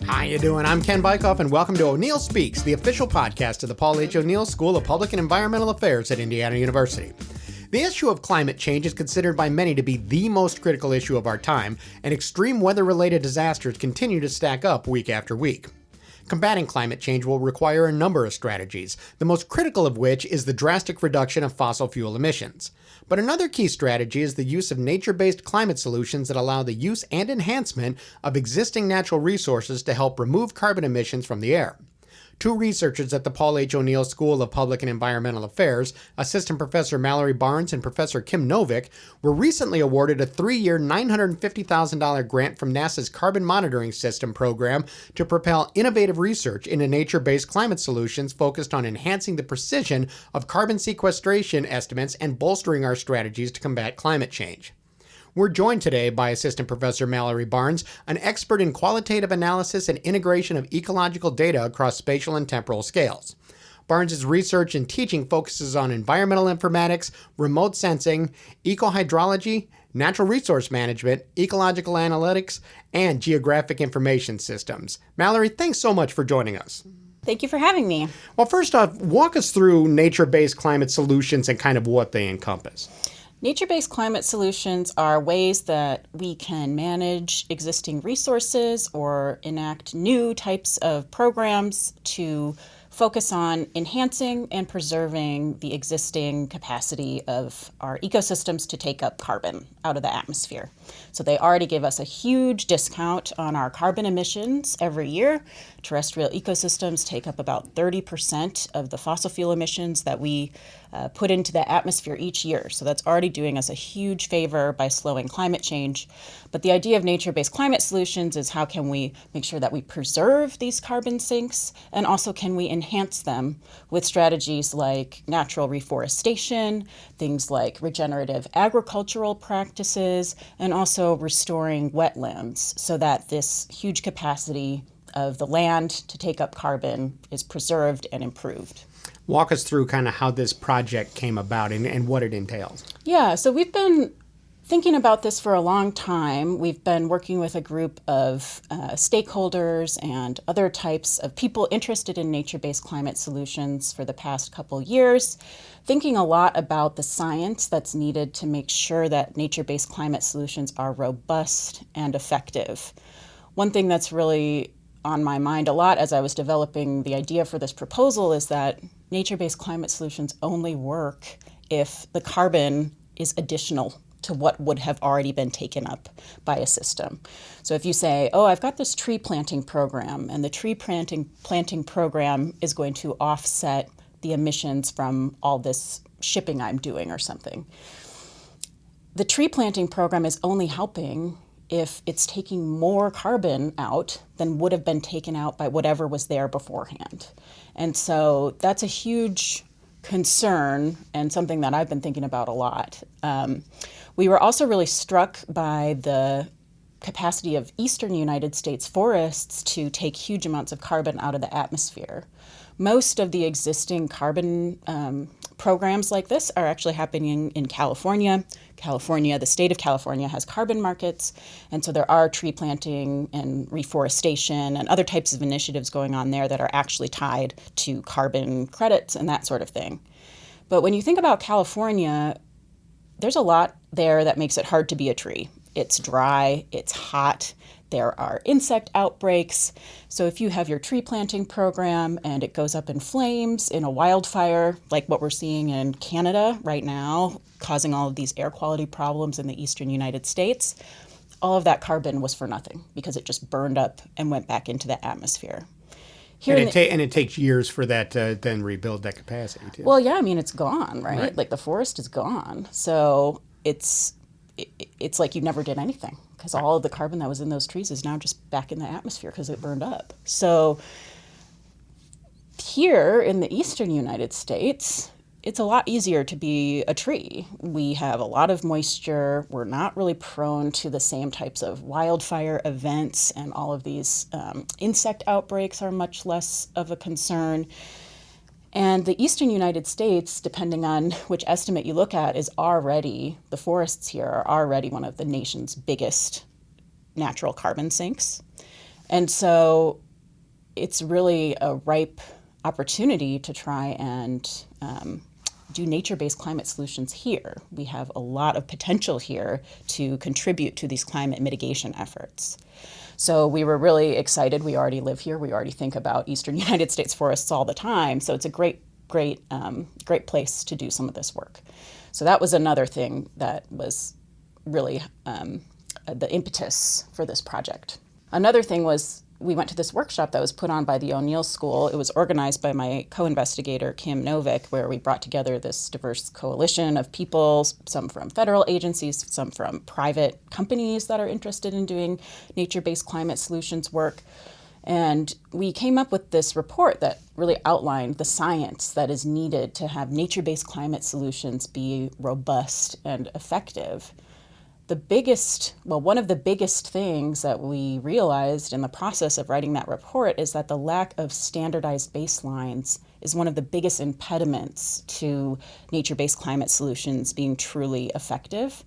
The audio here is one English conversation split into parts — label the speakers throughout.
Speaker 1: How you doing? I'm Ken Bykoff, and welcome to O'Neill Speaks, the official podcast of the Paul H. O'Neill School of Public and Environmental Affairs at Indiana University. The issue of climate change is considered by many to be the most critical issue of our time, and extreme weather-related disasters continue to stack up week after week. Combating climate change will require a number of strategies, the most critical of which is the drastic reduction of fossil fuel emissions. But another key strategy is the use of nature-based climate solutions that allow the use and enhancement of existing natural resources to help remove carbon emissions from the air. Two researchers at the Paul H. O'Neill School of Public and Environmental Affairs, Assistant Professor Mallory Barnes and Professor Kim Novick, were recently awarded a 3-year $950,000 grant from NASA's Carbon Monitoring System program to propel innovative research into nature-based climate solutions focused on enhancing the precision of carbon sequestration estimates and bolstering our strategies to combat climate change. We're joined today by Assistant Professor Mallory Barnes, an expert in qualitative analysis and integration of ecological data across spatial and temporal scales. Barnes' research and teaching focuses on environmental informatics, remote sensing, ecohydrology, natural resource management, ecological analytics, and geographic information systems. Mallory, thanks so much for joining us.
Speaker 2: Thank you for having me.
Speaker 1: Well, first off, walk us through nature-based climate solutions and kind of what they encompass.
Speaker 2: Nature-based climate solutions are ways that we can manage existing resources or enact new types of programs to focus on enhancing and preserving the existing capacity of our ecosystems to take up carbon out of the atmosphere. So they already give us a huge discount on our carbon emissions every year. Terrestrial ecosystems take up about 30% of the fossil fuel emissions that we put into the atmosphere each year. So that's already doing us a huge favor by slowing climate change. But the idea of nature-based climate solutions is how can we make sure that we preserve these carbon sinks, and also can we enhance them with strategies like natural reforestation, things like regenerative agricultural practices, and also restoring wetlands so that this huge capacity of the land to take up carbon is preserved and improved.
Speaker 1: Walk us through kind of how this project came about and what it entails.
Speaker 2: Yeah, so we've been thinking about this for a long time. We've been working with a group of stakeholders and other types of people interested in nature-based climate solutions for the past couple years, thinking a lot about the science that's needed to make sure that nature-based climate solutions are robust and effective. One thing that's really on my mind a lot as I was developing the idea for this proposal is that nature-based climate solutions only work if the carbon is additional to what would have already been taken up by a system. So if you say, oh, I've got this tree planting program, and the tree planting program is going to offset the emissions from all this shipping I'm doing or something. The tree planting program is only helping if it's taking more carbon out than would have been taken out by whatever was there beforehand. And so that's a huge concern and something that I've been thinking about a lot. We were also really struck by the capacity of eastern United States forests to take huge amounts of carbon out of the atmosphere. Most of the existing carbon programs like this are actually happening in California. The state of California has carbon markets, and so there are tree planting and reforestation and other types of initiatives going on there that are actually tied to carbon credits and that sort of thing. But when you think about California, there's a lot there that makes it hard to be a tree. It's dry, it's hot, there are insect outbreaks. So if you have your tree planting program and it goes up in flames in a wildfire, like what we're seeing in Canada right now, causing all of these air quality problems in the eastern United States, all of that carbon was for nothing because it just burned up and went back into the atmosphere.
Speaker 1: And it takes years for that to then rebuild that capacity, too.
Speaker 2: Well, yeah, I mean, it's gone, right? Like the forest is gone. So it's like you never did anything because all of the carbon that was in those trees is now just back in the atmosphere because it burned up. So here in the eastern United States, it's a lot easier to be a tree. We have a lot of moisture. We're not really prone to the same types of wildfire events, and all of these insect outbreaks are much less of a concern. And the eastern United States, depending on which estimate you look at, the forests here are already one of the nation's biggest natural carbon sinks. And so it's really a ripe opportunity to try and do nature-based climate solutions here. We have a lot of potential here to contribute to these climate mitigation efforts. So we were really excited. We already live here. We already think about eastern United States forests all the time. So it's a great place to do some of this work. So that was another thing that was really the impetus for this project. Another thing was we went to this workshop that was put on by the O'Neill School. It was organized by my co-investigator, Kim Novick, where we brought together this diverse coalition of people, some from federal agencies, some from private companies that are interested in doing nature-based climate solutions work. And we came up with this report that really outlined the science that is needed to have nature-based climate solutions be robust and effective. One of the biggest things that we realized in the process of writing that report is that the lack of standardized baselines is one of the biggest impediments to nature-based climate solutions being truly effective.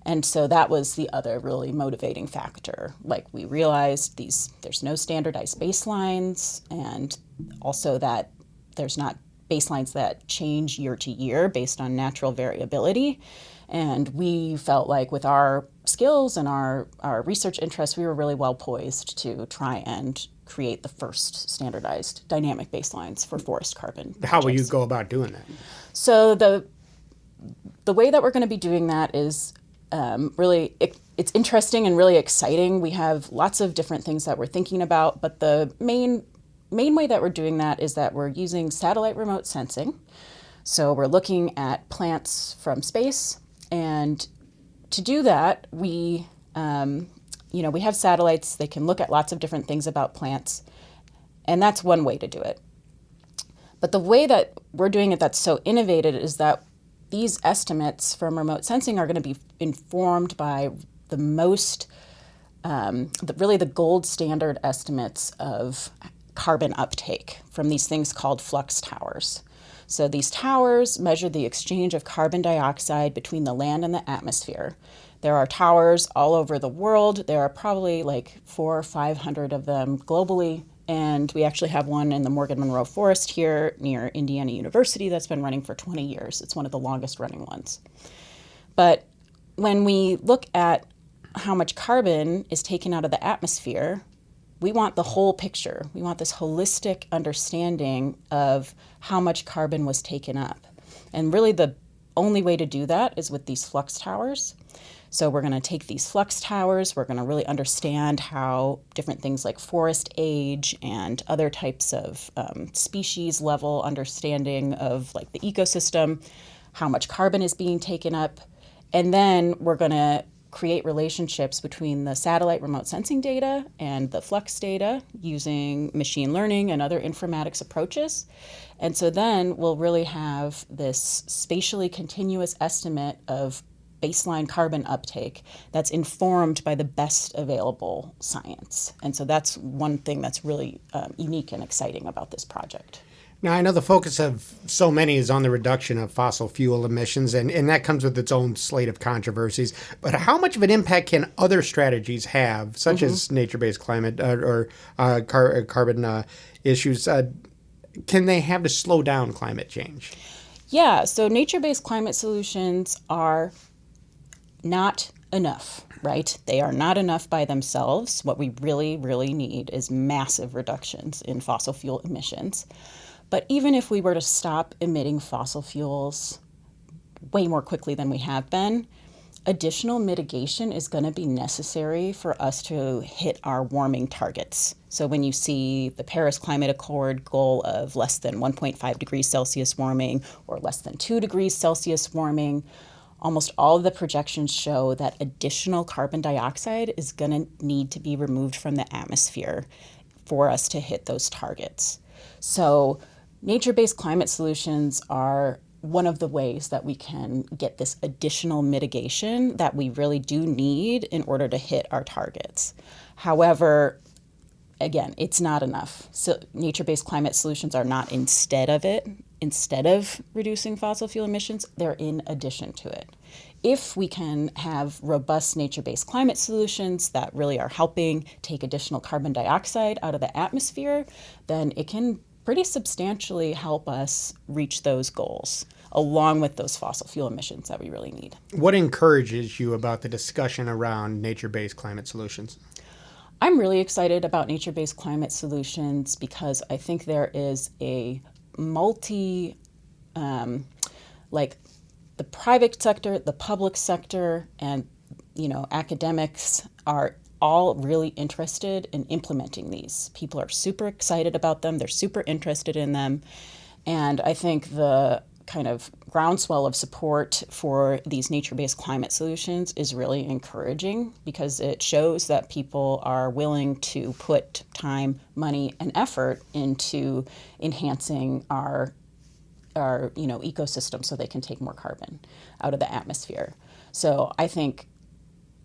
Speaker 2: And so that was the other really motivating factor. Like, we realized there's no standardized baselines, and also that there's not baselines that change year to year based on natural variability. And we felt like with our skills and our research interests, we were really well poised to try and create the first standardized dynamic baselines for forest carbon.
Speaker 1: How will you go about doing that?
Speaker 2: So the way that we're going to be doing that is it's interesting and really exciting. We have lots of different things that we're thinking about, but the main way that we're doing that is that we're using satellite remote sensing. So we're looking at plants from space. And to do that, we have satellites. They can look at lots of different things about plants, and that's one way to do it. But the way that we're doing it that's so innovative is that these estimates from remote sensing are going to be informed by the gold standard estimates of carbon uptake from these things called flux towers. So these towers measure the exchange of carbon dioxide between the land and the atmosphere. There are towers all over the world. There are probably like 400 or 500 of them globally. And we actually have one in the Morgan Monroe Forest here near Indiana University that's been running for 20 years. It's one of the longest running ones. But when we look at how much carbon is taken out of the atmosphere, we want the whole picture. We want this holistic understanding of how much carbon was taken up. And really the only way to do that is with these flux towers. So we're going to take these flux towers, we're going to really understand how different things like forest age and other types of species level understanding of like the ecosystem, how much carbon is being taken up. And then we're going to create relationships between the satellite remote sensing data and the flux data using machine learning and other informatics approaches. And so then we'll really have this spatially continuous estimate of baseline carbon uptake that's informed by the best available science. And so that's one thing that's really unique and exciting about this project.
Speaker 1: Now, I know the focus of so many is on the reduction of fossil fuel emissions, and that comes with its own slate of controversies. But how much of an impact can other strategies have, such as nature-based climate or carbon issues? Can they have to slow down climate change?
Speaker 2: Yeah, so nature-based climate solutions are not enough, right? They are not enough by themselves. What we really, really need is massive reductions in fossil fuel emissions. But even if we were to stop emitting fossil fuels way more quickly than we have been, additional mitigation is going to be necessary for us to hit our warming targets. So when you see the Paris Climate Accord goal of less than 1.5 degrees Celsius warming or less than 2 degrees Celsius warming, almost all of the projections show that additional carbon dioxide is going to need to be removed from the atmosphere for us to hit those targets. So nature-based climate solutions are one of the ways that we can get this additional mitigation that we really do need in order to hit our targets. However, again, it's not enough. So nature-based climate solutions are not instead of it. instead of reducing fossil fuel emissions, they're in addition to it. If we can have robust nature-based climate solutions that really are helping take additional carbon dioxide out of the atmosphere, then it can pretty substantially help us reach those goals, along with those fossil fuel emissions that we really need.
Speaker 1: What encourages you about the discussion around nature-based climate solutions?
Speaker 2: I'm really excited about nature-based climate solutions because I think there is a like the private sector, the public sector, and academics are all really interested in implementing these. People are super excited about them. They're super interested in them. And I think the kind of groundswell of support for these nature-based climate solutions is really encouraging because it shows that people are willing to put time, money, and effort into enhancing our ecosystem so they can take more carbon out of the atmosphere. So I think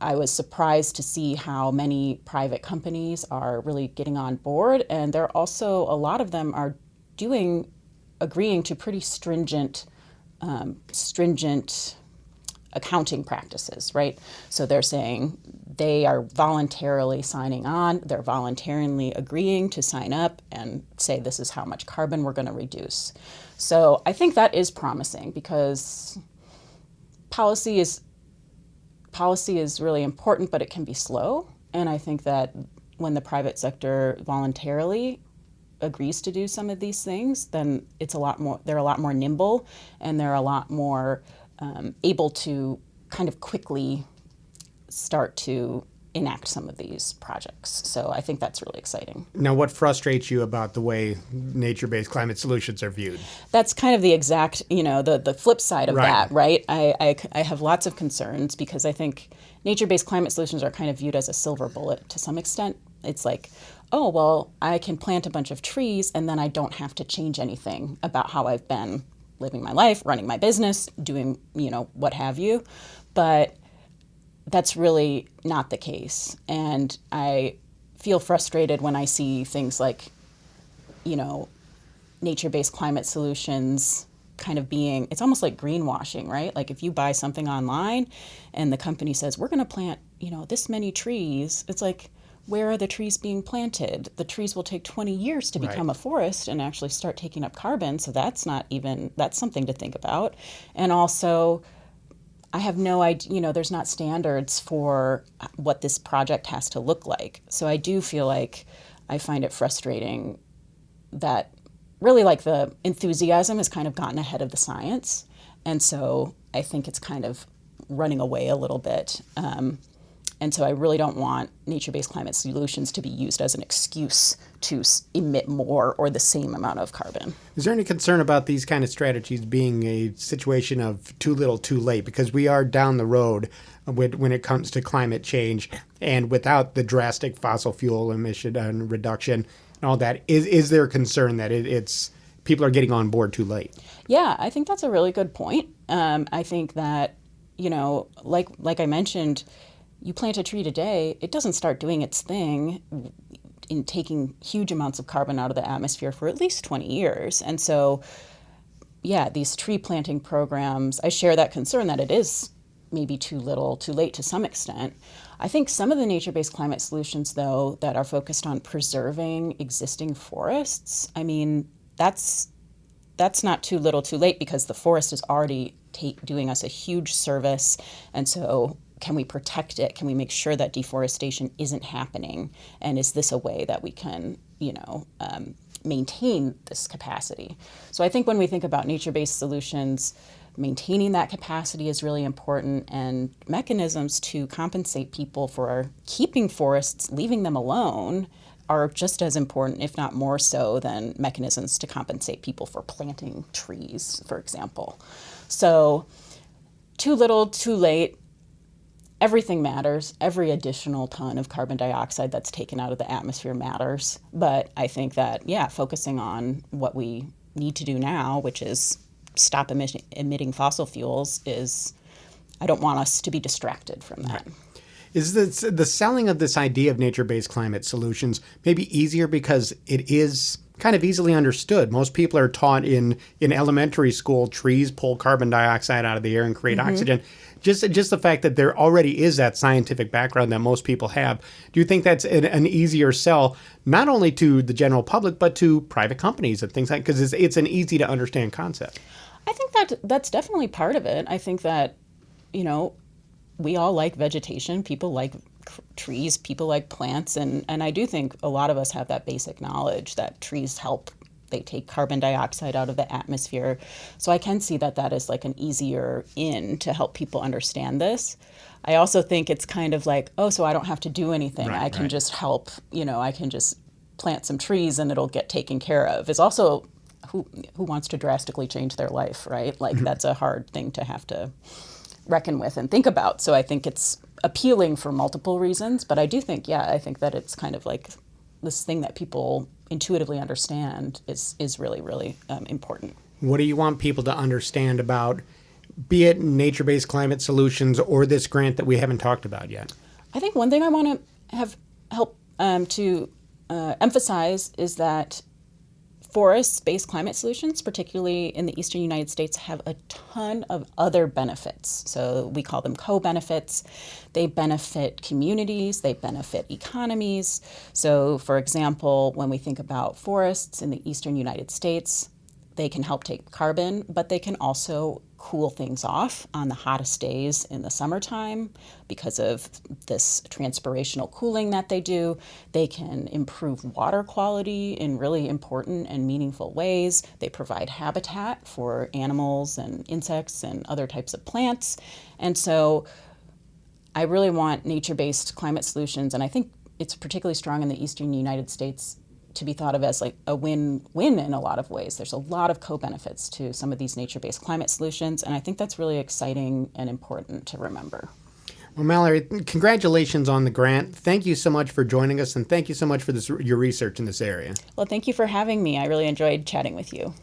Speaker 2: I was surprised to see how many private companies are really getting on board, and there are also a lot of them are agreeing to pretty stringent accounting practices, right? So they're saying they are voluntarily signing on, they're voluntarily agreeing to sign up and say this is how much carbon we're going to reduce. So I think that is promising because policy is really important, but it can be slow. And I think that when the private sector voluntarily agrees to do some of these things, then they're a lot more nimble, and they're a lot more able to kind of quickly start to enact some of these projects. So I think that's really exciting.
Speaker 1: Now, what frustrates you about the way nature-based climate solutions are viewed?
Speaker 2: That's kind of the exact, the flip side of that, right? I have lots of concerns because I think nature-based climate solutions are kind of viewed as a silver bullet to some extent. It's like, oh, well, I can plant a bunch of trees and then I don't have to change anything about how I've been living my life, running my business, doing, what have you. But that's really not the case. And I feel frustrated when I see things like, nature-based climate solutions kind of it's almost like greenwashing, right? Like if you buy something online and the company says, we're going to plant, this many trees, it's like, where are the trees being planted? The trees will take 20 years to become a forest and actually start taking up carbon. So that's something to think about. And also, I have no idea, there's not standards for what this project has to look like. So I do feel like I find it frustrating that really like the enthusiasm has kind of gotten ahead of the science. And so I think it's kind of running away a little bit. And so I really don't want nature-based climate solutions to be used as an excuse to emit more or the same amount of carbon.
Speaker 1: Is there any concern about these kind of strategies being a situation of too little, too late? Because we are down the road when it comes to climate change, and without the drastic fossil fuel emission reduction and all that, is there a concern that it's people are getting on board too late?
Speaker 2: Yeah, I think that's a really good point. I think that, like I mentioned, you plant a tree today, it doesn't start doing its thing in taking huge amounts of carbon out of the atmosphere for at least 20 years. And so, yeah, these tree planting programs, I share that concern that it is maybe too little, too late to some extent. I think some of the nature-based climate solutions, though, that are focused on preserving existing forests, I mean, that's not too little, too late because the forest is already doing us a huge service. And so can we protect it? Can we make sure that deforestation isn't happening? And is this a way that we can, maintain this capacity? So I think when we think about nature-based solutions, maintaining that capacity is really important, and mechanisms to compensate people for keeping forests, leaving them alone, are just as important, if not more so, than mechanisms to compensate people for planting trees, for example. So too little, too late. Everything matters. Every additional ton of carbon dioxide that's taken out of the atmosphere matters. But I think that, focusing on what we need to do now, which is stop emitting fossil fuels, I don't want us to be distracted from that.
Speaker 1: Right. Is the selling of this idea of nature-based climate solutions maybe easier because it is kind of easily understood. Most people are taught in elementary school, trees pull carbon dioxide out of the air and create oxygen. Just the fact that there already is that scientific background that most people have. Do you think that's an easier sell, not only to the general public, but to private companies and things like, because it's an easy to understand concept?
Speaker 2: I think that's definitely part of it. I think that, we all like vegetation. People like trees, people like plants. And I do think a lot of us have that basic knowledge that trees help. They take carbon dioxide out of the atmosphere. So I can see that is like an easier in to help people understand this. I also think it's kind of like, so I don't have to do anything. I can just help, I can just plant some trees and it'll get taken care of. It's also who wants to drastically change their life, right? Like that's a hard thing to have to reckon with and think about. So I think it's appealing for multiple reasons, but I do think, I think that it's kind of like this thing that people intuitively understand is really, really important.
Speaker 1: What do you want people to understand about, be it nature-based climate solutions or this grant that we haven't talked about yet?
Speaker 2: I think one thing I want to have help to emphasize is that forest-based climate solutions, particularly in the eastern United States, have a ton of other benefits. So we call them co-benefits. They benefit communities, they benefit economies. So for example, when we think about forests in the eastern United States, they can help take carbon, but they can also cool things off on the hottest days in the summertime because of this transpirational cooling that they do. They can improve water quality in really important and meaningful ways. They provide habitat for animals and insects and other types of plants. And so I really want nature-based climate solutions, and I think it's particularly strong in the eastern United States, to be thought of as like a win-win in a lot of ways. There's a lot of co-benefits to some of these nature-based climate solutions, and I think that's really exciting and important to remember.
Speaker 1: Well, Mallory, congratulations on the grant. Thank you so much for joining us, and thank you so much for your research in this area.
Speaker 2: Well, thank you for having me. I really enjoyed chatting with you.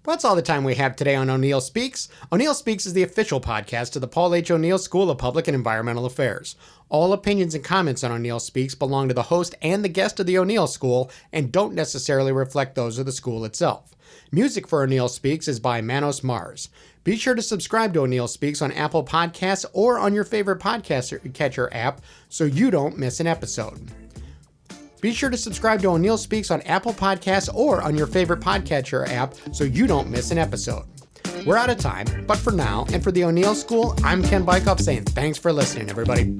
Speaker 1: Well, that's all the time we have today on O'Neill Speaks. O'Neill Speaks is the official podcast of the Paul H. O'Neill School of Public and Environmental Affairs. All opinions and comments on O'Neill Speaks belong to the host and the guest of the O'Neill School and don't necessarily reflect those of the school itself. Music for O'Neill Speaks is by Manos Mars. Be sure to subscribe to O'Neill Speaks on Apple Podcasts or on your favorite podcast catcher app so you don't miss an episode. Be sure to subscribe to O'Neill Speaks on Apple Podcasts or on your favorite podcatcher app so you don't miss an episode. We're out of time, but for now, and for the O'Neill School, I'm Ken Bykoff saying thanks for listening, everybody.